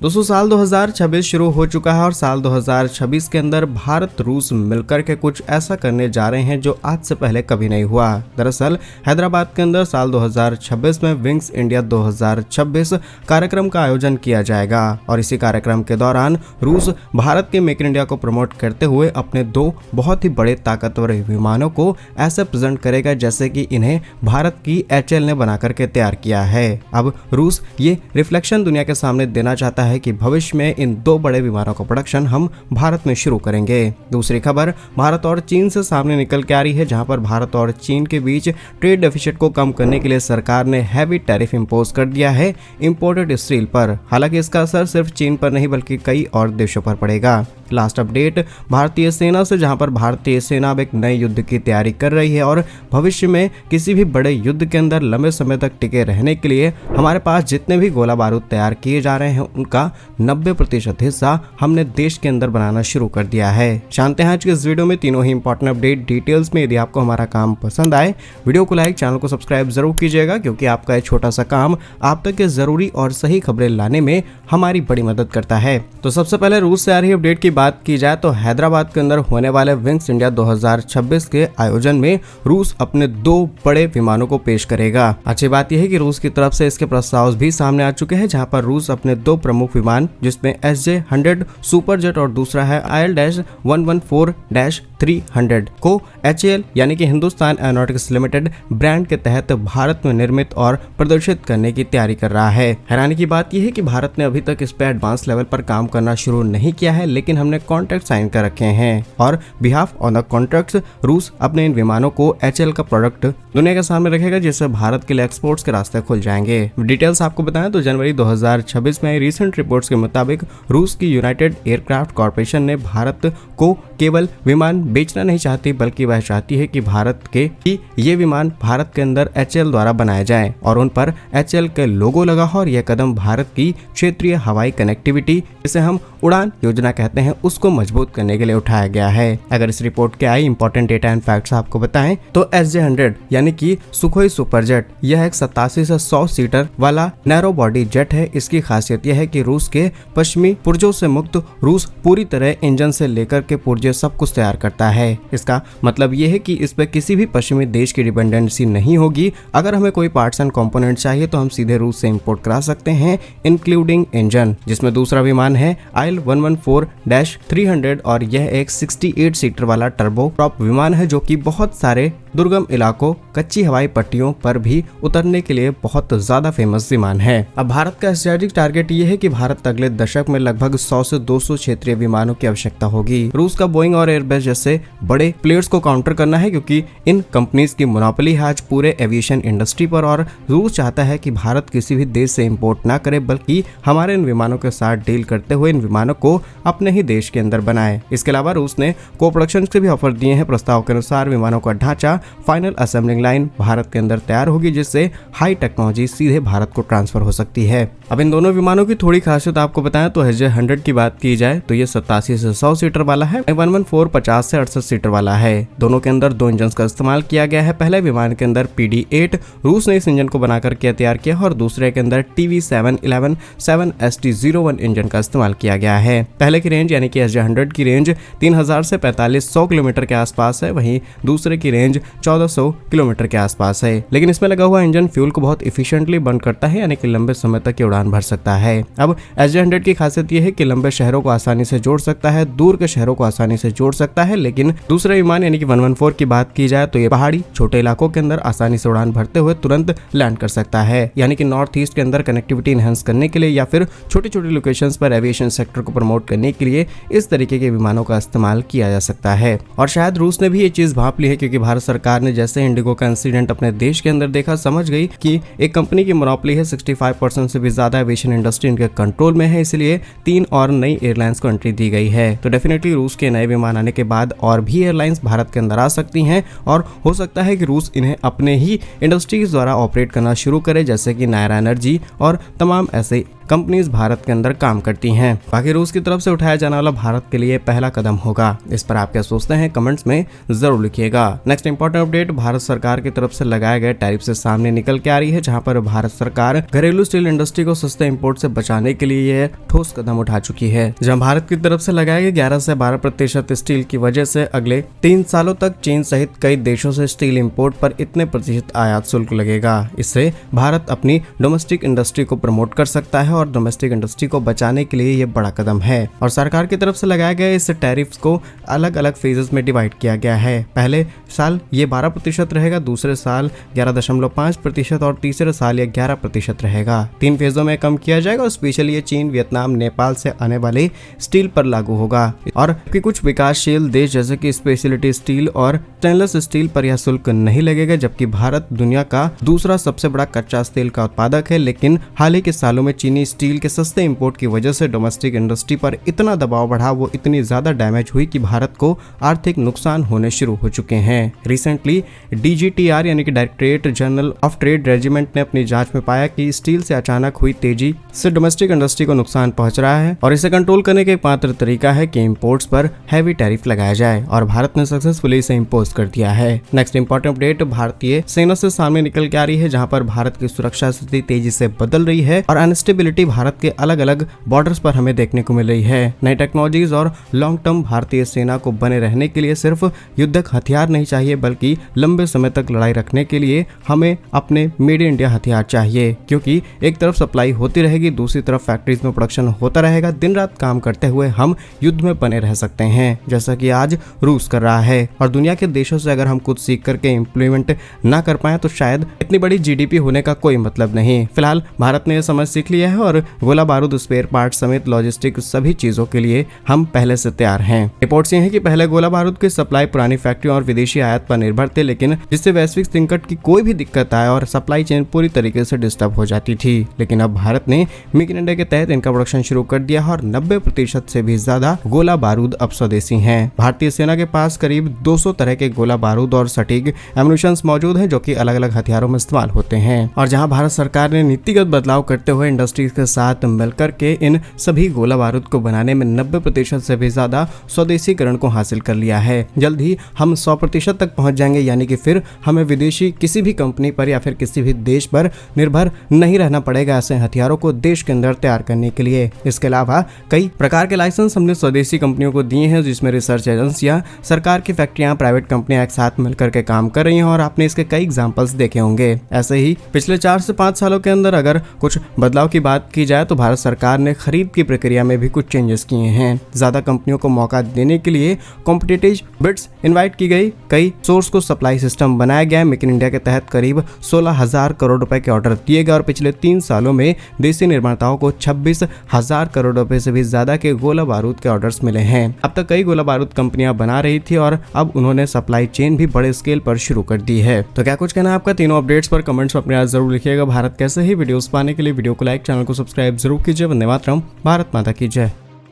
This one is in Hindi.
दोस्तों साल 2026 शुरू हो चुका है और साल 2026 के अंदर भारत रूस मिलकर के कुछ ऐसा करने जा रहे हैं जो आज से पहले कभी नहीं हुआ। दरअसल हैदराबाद के अंदर साल 2026 में विंग्स इंडिया 2026 कार्यक्रम का आयोजन किया जाएगा और इसी कार्यक्रम के दौरान रूस भारत के मेक इन इंडिया को प्रमोट करते हुए अपने दो बहुत ही बड़े ताकतवर विमानों को ऐसे प्रेजेंट करेगा जैसे कि इन्हें भारत की HAL ने बना करके तैयार किया है। अब रूस ये रिफ्लेक्शन दुनिया के सामने देना चाहता है कि भविष्य में इन दो बड़े विमानों का प्रोडक्शन हम भारत में शुरू करेंगे। दूसरी खबर भारत और चीन से सामने निकल के आ रही है, जहां पर भारत और चीन के बीच ट्रेड डेफिसिट को कम करने के लिए सरकार ने हैवी टैरिफ इंपोज कर दिया है इंपोर्टेड स्टील पर। हालांकि इसका असर सिर्फ चीन पर नहीं बल्कि कई और देशों पर पड़ेगा। लास्ट अपडेट भारतीय सेना से, जहां पर भारतीय सेना अब एक नए युद्ध की तैयारी कर रही है और भविष्य में किसी भी बड़े युद्ध के अंदर लंबे समय तक टिके रहने के लिए हमारे पास जितने भी गोला बारूद तैयार किए जा रहे हैं उनका 90% हिस्सा हमने देश के अंदर बनाना शुरू कर दिया है। जानते हैं आज के इस वीडियो में तीनों ही इंपॉर्टेंट अपडेट डिटेल्स में। यदि आपको हमारा काम पसंद आए वीडियो को लाइक, चैनल को सब्सक्राइब जरूर कीजिएगा, क्योंकि आपका एक छोटा सा काम आप तक के जरूरी और सही खबरें लाने में हमारी बड़ी मदद करता है। तो सबसे पहले रूस से आ रही अपडेट की बात की जाए तो हैदराबाद के अंदर होने वाले विंग्स इंडिया 2026 के आयोजन में रूस अपने दो बड़े विमानों को पेश करेगा। अच्छी बात यह है कि रूस की तरफ से इसके प्रस्ताव भी सामने आ चुके हैं, जहां पर रूस अपने दो प्रमुख विमान जिसमें SJ-100 सुपरजेट और दूसरा है IL-114-300 को HAL यानी कि हिंदुस्तान एरोनॉटिक्स लिमिटेड ब्रांड के तहत भारत में निर्मित और प्रदर्शित करने की तैयारी कर रहा है। हैरानी की बात यह है कि भारत ने अभी तक इस पे एडवांस लेवल पर काम करना शुरू नहीं किया है, लेकिन हमने कॉन्ट्रैक्ट साइन कर रखे हैं और बिहाफ ऑन द कॉन्ट्रैक्ट्स रूस अपने इन विमानों को HAL का प्रोडक्ट दुनिया के सामने रखेगा, जिससे भारत के लिए एक्सपोर्ट्स के रास्ते खुल जाएंगे। डिटेल्स आपको बताएं तो जनवरी 2026 में रीसेंट रिपोर्ट्स के मुताबिक रूस की यूनाइटेड एयरक्राफ्ट कॉर्पोरेशन ने भारत को केवल विमान बेचना नहीं चाहती, बल्कि वह चाहती है कि भारत के ये विमान भारत के अंदर HAL द्वारा बनाए जाएं और उन पर HAL के लोगो लगा हो। और यह कदम भारत की क्षेत्रीय हवाई कनेक्टिविटी, जिसे हम उड़ान योजना कहते हैं, उसको मजबूत करने के लिए उठाया गया है। अगर इस रिपोर्ट के आई इंपॉर्टेंट डेटा एंड फैक्ट्स आपको बताएं तो SJ-100 यानी कि सुखोई सुपरजेट यह एक 87 से 100 सीटर वाला नैरो बॉडी जेट है। इसकी खासियत यह है कि रूस के पश्चिमी पुर्जों से मुक्त रूस पूरी तरह इंजन से लेकर के पुर्जे सब कुछ तैयार करता है। इसका मतलब यह है कि इस पर किसी भी पश्चिमी देश की डिपेंडेंसी नहीं होगी। अगर हमें कोई पार्ट्स एंड कंपोनेंट चाहिए तो हम सीधे रूस से इंपोर्ट करा सकते हैं, इंक्लूडिंग इंजन। जिसमें दूसरा विमान है IL-114-300 और यह एक 68 सीटर वाला टर्बो प्रॉप विमान है, जो कि बहुत सारे दुर्गम इलाकों, कच्ची हवाई पट्टियों पर भी उतरने के लिए बहुत ज्यादा फेमस विमान है। अब भारत का स्ट्रेटेजिक टारगेट ये है कि भारत अगले दशक में लगभग 100 से 200 क्षेत्रीय विमानों की आवश्यकता होगी। रूस का बोइंग और एयरबस जैसे बड़े प्लेयर्स को काउंटर करना है, क्योंकि इन कंपनीज की मोनोपोली है आज पूरे एविएशन इंडस्ट्री पर। और रूस चाहता है कि भारत किसी भी देश से इंपोर्ट ना करे, बल्कि हमारे इन विमानों के साथ डील करते हुए इन विमानों को अपने ही देश के अंदर बनाए। इसके अलावा रूस ने को प्रोडक्शन के भी ऑफर दिए हैं। प्रस्ताव के अनुसार विमानों का ढांचा फाइनल असेंबलिंग लाइन भारत के अंदर तैयार होगी, जिससे हाई टेक्नोलॉजी सीधे भारत को ट्रांसफर हो सकती है। अब इन दोनों विमानों की थोड़ी खासियत आपको बताएं तो SJ-100 की बात की जाए तो ये 87 से 100 सीटर वाला है, 114 50 से 68 सीटर वाला है। दोनों के अंदर दो इंजन का इस्तेमाल किया गया है। पहले विमान के अंदर PD-8 रूस ने इस इंजन को बनाकर के तैयार किया और दूसरे के अंदर TV711 7ST-01 इंजन का इस्तेमाल किया गया है। पहले की रेंज यानी कि SJ-100 की रेंज 3000 से 4500 किलोमीटर के आसपास है, वहीं दूसरे की रेंज 1400 किलोमीटर के आसपास है। लेकिन इसमें लगा हुआ इंजन फ्यूल को बहुत इफिशिएंटली बर्न करता है, यानी कि लंबे समय तक उड़ान भर सकता है। अब SJ-100 की खासियत यह है कि लंबे शहरों को आसानी से जोड़ सकता है, दूर के शहरों को आसानी से जोड़ सकता है। लेकिन दूसरे विमान यानी कि 114 की बात की जाए तो ये पहाड़ी छोटे इलाकों के अंदर आसानी से उड़ान भरते हुए तुरंत लैंड कर सकता है, यानी कि नॉर्थ ईस्ट के अंदर कनेक्टिविटी एनहांस करने के लिए या फिर छोटी छोटी लोकेशंस पर एविएशन सेक्टर को प्रमोट करने के लिए इस तरीके के विमानों का इस्तेमाल किया जा सकता है। और शायद रूस ने भी ये चीज भांप ली है, क्योंकि भारत सरकार ने जैसे इंडिगो का इंसिडेंट अपने देश के अंदर देखा, समझ गई कि एक कंपनी की मोनोपोली है, 65% से भी ज्यादा एविएशन इंडस्ट्री इनके कंट्रोल में है, इसलिए 3 और नई एयरलाइंस को एंट्री दी गई है। तो डेफिनेटली रूस के नए विमान आने के बाद और भी एयरलाइंस भारत के अंदर आ सकती हैं और हो सकता है कि रूस इन्हें अपने ही इंडस्ट्रीज द्वारा ऑपरेट करना शुरू करे, जैसे कि नायरा एनर्जी और तमाम ऐसे कंपनीज भारत के अंदर काम करती हैं। बाकी रूस की तरफ से उठाया जाने वाला भारत के लिए पहला कदम होगा। इस पर आप क्या सोचते हैं कमेंट्स में जरूर लिखिएगा। नेक्स्ट इंपॉर्टेंट अपडेट भारत सरकार की तरफ से लगाए गए टैरिफ से सामने निकल के आ रही है, जहां पर भारत सरकार घरेलू स्टील इंडस्ट्री को सस्ते इंपोर्ट से बचाने के लिए यह ठोस कदम उठा चुकी है। जहां भारत की तरफ से लगाए गए 11 से 12% स्टील की वजह से अगले 3 सालों तक चीन सहित कई देशों से स्टील इंपोर्ट पर इतने प्रतिशत आयात शुल्क लगेगा। इससे भारत अपनी डोमेस्टिक इंडस्ट्री को प्रमोट कर सकता है और डोमेस्टिक इंडस्ट्री को बचाने के लिए यह बड़ा कदम है। और सरकार की तरफ से लगाए गए इस टैरिफ को अलग अलग फेजेस में डिवाइड किया गया है। पहले साल ये 12% रहेगा, दूसरे साल 11.5% और तीसरे साल ये 11% रहेगा। 3 फेजों में कम किया जाएगा और स्पेशली ये चीन, वियतनाम, नेपाल से आने वाले स्टील पर लागू होगा। और कुछ विकासशील देश जैसे कि स्पेशलिटी स्टील और स्टेनलेस स्टील पर यह शुल्क नहीं लगेगा, जबकि भारत दुनिया का दूसरा सबसे बड़ा कच्चा स्टील का उत्पादक है। लेकिन हाल ही के सालों में चीनी स्टील के सस्ते इंपोर्ट की वजह से डोमेस्टिक इंडस्ट्री पर इतना दबाव बढ़ा, वो इतनी ज्यादा डैमेज हुई कि भारत को आर्थिक नुकसान होने शुरू हो चुके हैं। रिसेंटली DGTR यानी कि directorate general of trade regiment ने अपनी जांच में पाया कि स्टील से अचानक हुई तेजी से डोमेस्टिक इंडस्ट्री को नुकसान पहुंच रहा है और इसे कंट्रोल करने का एकमात्र तरीका है कि इंपोर्ट्स पर हैवी टैरिफ लगाया जाए और भारत ने सक्सेसफुली इसे इंपोज कर दिया है। नेक्स्ट इंपॉर्टेंट अपडेट भारतीय सेना से सामने निकल के आ रही है, जहां पर भारत की सुरक्षा स्थिति तेजी से बदल रही है और अनस्टेबिलिटी भारत के अलग अलग बॉर्डर्स पर हमें देखने को मिल रही है। नई टेक्नोलॉजीज और लॉन्ग टर्म भारतीय सेना को बने रहने के लिए सिर्फ युद्धक हथियार नहीं चाहिए, बल्कि लंबे समय तक लड़ाई रखने के लिए हमें अपने मेड इन इंडिया हथियार चाहिए, क्योंकि एक तरफ सप्लाई होती रहेगी, दूसरी तरफ फैक्ट्रीज में प्रोडक्शन होता रहेगा। दिन रात काम करते हुए हम युद्ध में बने रह सकते हैं, जैसा कि आज रूस कर रहा है। और दुनिया के देशों से अगर हम कुछ सीख करके इम्प्लीमेंट ना कर पाए तो शायद इतनी बड़ी GDP होने का कोई मतलब नहीं। फिलहाल भारत ने यह समझ सीख लिया है और गोला बारूद, स्पेयर पार्ट समेत लॉजिस्टिक सभी चीजों के लिए हम पहले से तैयार हैं। रिपोर्ट्स ये हैं कि पहले गोला बारूद की सप्लाई पुरानी फैक्ट्रियों और विदेशी आयात पर निर्भर थे, लेकिन जिससे वैश्विक संकट की कोई भी दिक्कत आए और सप्लाई चेन पूरी तरीके से डिस्टर्ब हो जाती थी। लेकिन अब भारत ने मेक इन इंडिया के तहत इनका प्रोडक्शन शुरू कर दिया है और 90% से भी ज्यादा गोला बारूद अब स्वदेशी हैं। भारतीय सेना के पास करीब 200 तरह के गोला बारूद और सटीक एम्युनिशंस मौजूद हैं, जो कि अलग अलग हथियारों में इस्तेमाल होते हैं। और जहां भारत सरकार ने नीतिगत बदलाव करते हुए इंडस्ट्रीज के साथ मिलकर के इन सभी गोला बारूद को बनाने में 90% से भी ज्यादा स्वदेशीकरण को हासिल कर लिया है। जल्द ही हम 100% तक पहुंच जाएंगे, यानी कि फिर हमें विदेशी किसी भी कंपनी पर या फिर किसी भी देश पर निर्भर नहीं रहना पड़ेगा ऐसे हथियारों को देश के अंदर तैयार करने के लिए। इसके अलावा कई प्रकार के लाइसेंस हमने स्वदेशी कंपनियों को दिए हैं, जिसमें रिसर्च एजेंसियां, सरकार की फैक्ट्रियां, प्राइवेट कंपनियां एक साथ मिलकर के काम कर रही हैं और आपने इसके कई एग्जांपल्स देखे होंगे। ऐसे ही पिछले 4 से 5 सालों के अंदर अगर कुछ बदलाव की बात की जाए तो भारत सरकार ने खरीद की प्रक्रिया में भी कुछ चेंजेस किए हैं। ज्यादा कंपनियों को मौका देने के लिए कॉम्पिटिटिव बिड्स इनवाइट की गई, कई सोर्स को सप्लाई सिस्टम बनाया गया। मेक इन इंडिया के तहत करीब 16,000 करोड़ रुपए के ऑर्डर दिए गए और पिछले 3 सालों में देसी निर्माताओं को 26,000 करोड़ रुपए से भी ज्यादा के गोला बारूद के ऑर्डर्स मिले हैं। अब तक कई गोला बारूद कंपनियां बना रही थी और अब उन्होंने सप्लाई चेन भी बड़े स्केल पर शुरू कर दी है। तो क्या कुछ कहना है आपका तीनों अपडेट्स पर कमेंट्स में अपने राय जरूर लिखिएगा। भारत कैसे ही वीडियोस पाने के लिए वीडियो को लाइक, चैनल को सब्सक्राइब जरूर कीजिए। वंदे मातरम, भारत माता की जय।